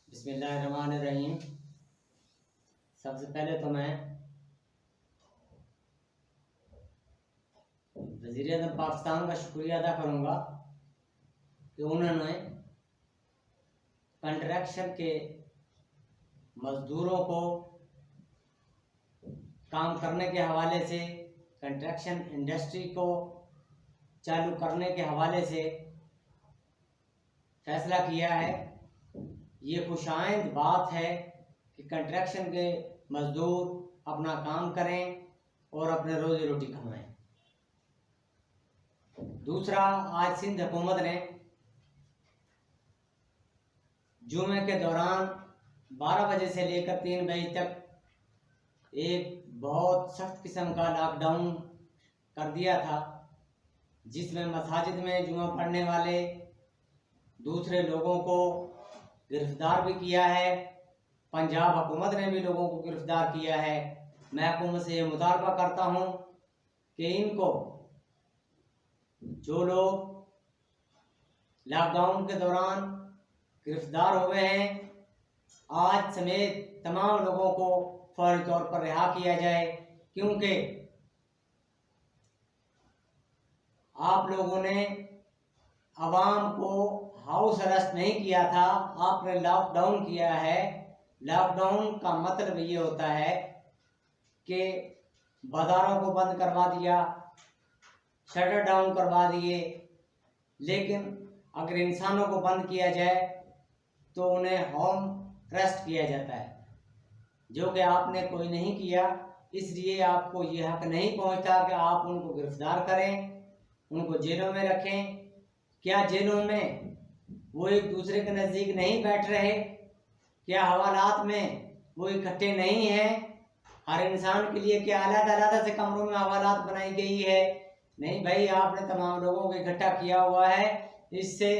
बिस्मिल्लाहिर्रहमानिर्रहीम। सबसे पहले तो मैं वज़ीर-ए-आज़म पाकिस्तान का शुक्रिया अदा करूँगा कि उन्होंने कंस्ट्रक्शन के मज़दूरों को काम करने के हवाले से, कंस्ट्रक्शन इंडस्ट्री को चालू करने के हवाले से फैसला किया है। ये खुशाइंद बात है कि कंस्ट्रक्शन के मज़दूर अपना काम करें और अपने रोज़ी रोटी कमाएं। दूसरा, आज सिंध हुकूमत ने जुमे के दौरान 12 बजे से लेकर 3 बजे तक एक बहुत सख्त किस्म का लॉकडाउन कर दिया था, जिसमें मसाजिद में जुमा पढ़ने वाले दूसरे लोगों को गिरफ्तार भी किया है। पंजाब हुकूमत ने भी लोगों को गिरफ्तार किया है। मैं हुकूमत से ये मुतालबा करता हूँ कि इनको, जो लोग लॉकडाउन के दौरान गिरफ्तार हुए हैं, आज समेत तमाम लोगों को फौरी तौर पर रिहा किया जाए, क्योंकि आप लोगों ने आवाम को हाउस अरेस्ट नहीं किया था, आपने लॉकडाउन किया है। लॉकडाउन का मतलब ये होता है कि बाज़ारों को बंद करवा दिया, शटर डाउन करवा दिए, लेकिन अगर इंसानों को बंद किया जाए तो उन्हें होम अरेस्ट किया जाता है, जो कि आपने कोई नहीं किया। इसलिए आपको ये हक नहीं पहुंचता कि आप उनको गिरफ्तार करें, उनको जेलों में रखें। क्या जेलों में वो एक दूसरे के नज़दीक नहीं बैठ रहे? क्या हवालात में वो इकट्ठे नहीं हैं? हर इंसान के लिए क्या अलग-अलग से कमरों में हवालात बनाई गई है? नहीं भाई, आपने तमाम लोगों को इकट्ठा किया हुआ है। इससे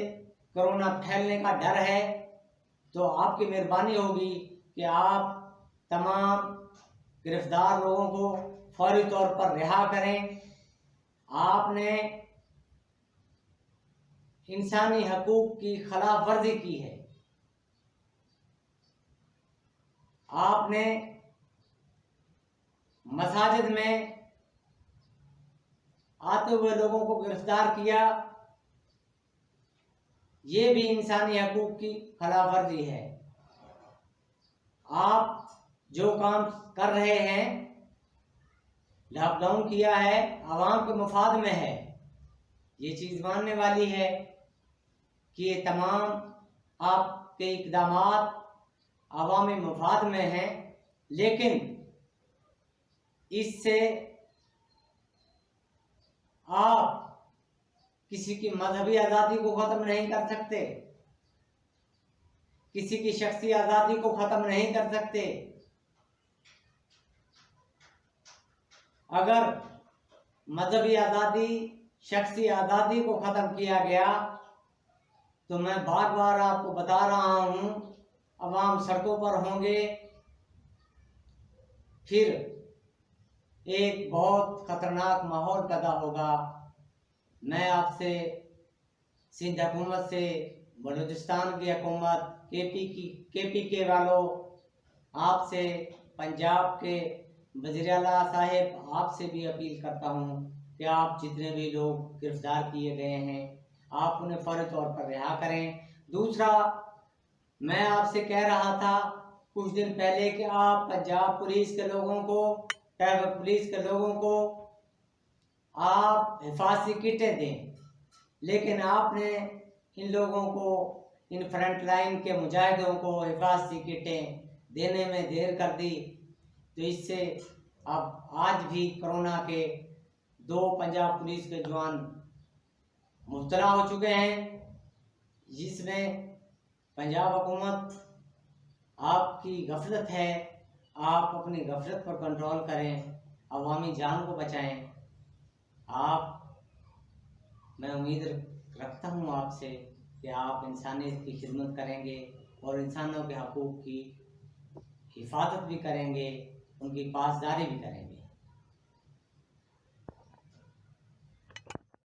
कोरोना फैलने का डर है। तो आपकी मेहरबानी होगी कि आप तमाम गिरफ्तार लोगों को फौरी तौर पर रिहा करें। आपने इंसानी हकूक की खिलाफ वर्जी की है। आपने मसाजिद में आते हुए लोगों को गिरफ्तार किया, ये भी इंसानी हकूक की खिलाफ वर्जी है। आप जो काम कर रहे हैं, लॉकडाउन किया है, आवाम के मुफाद में है। ये चीज़ मानने वाली है कि ये तमाम आपके इक़दामात अवामी मुफाद में हैं, लेकिन इससे आप किसी की मजहबी आज़ादी को ख़त्म नहीं कर सकते, किसी की शख्सी आज़ादी को ख़त्म नहीं कर सकते। अगर मजहबी आज़ादी, शख्सी आज़ादी को ख़त्म किया गया तो मैं बार बार आपको बता रहा हूँ, अवाम सड़कों पर होंगे, फिर एक बहुत ख़तरनाक माहौल पैदा होगा। मैं आपसे, सिंध हुकूमत से, बलूचिस्तान की हुकूमत, KPK वालों, आपसे, पंजाब के वज़ीर आला साहिब, आपसे भी अपील करता हूँ कि आप जितने भी लोग गिरफ्तार किए गए हैं, आप उन्हें फौरी तौर पर रिहा करें। दूसरा, मैं आपसे कह रहा था कुछ दिन पहले कि आप पंजाब पुलिस के लोगों को, ट्रैफिक पुलिस के लोगों को आप हिफाजती किटें दें, लेकिन आपने इन लोगों को, इन फ्रंट लाइन के मुजाहिदों को हिफाजती किटें देने में देर कर दी। तो इससे अब आज भी कोरोना के 2 पंजाब पुलिस के जवान मुब्तला हो चुके हैं, जिसमें पंजाब हुकूमत, आपकी गफलत है। आप अपनी गफलत पर कंट्रोल करें, अवामी जान को बचाएं। मैं उम्मीद रखता हूँ आपसे कि आप इंसानियत की खिदमत करेंगे और इंसानों के हकूक़ की हिफाजत भी करेंगे, उनकी पासदारी भी करेंगे।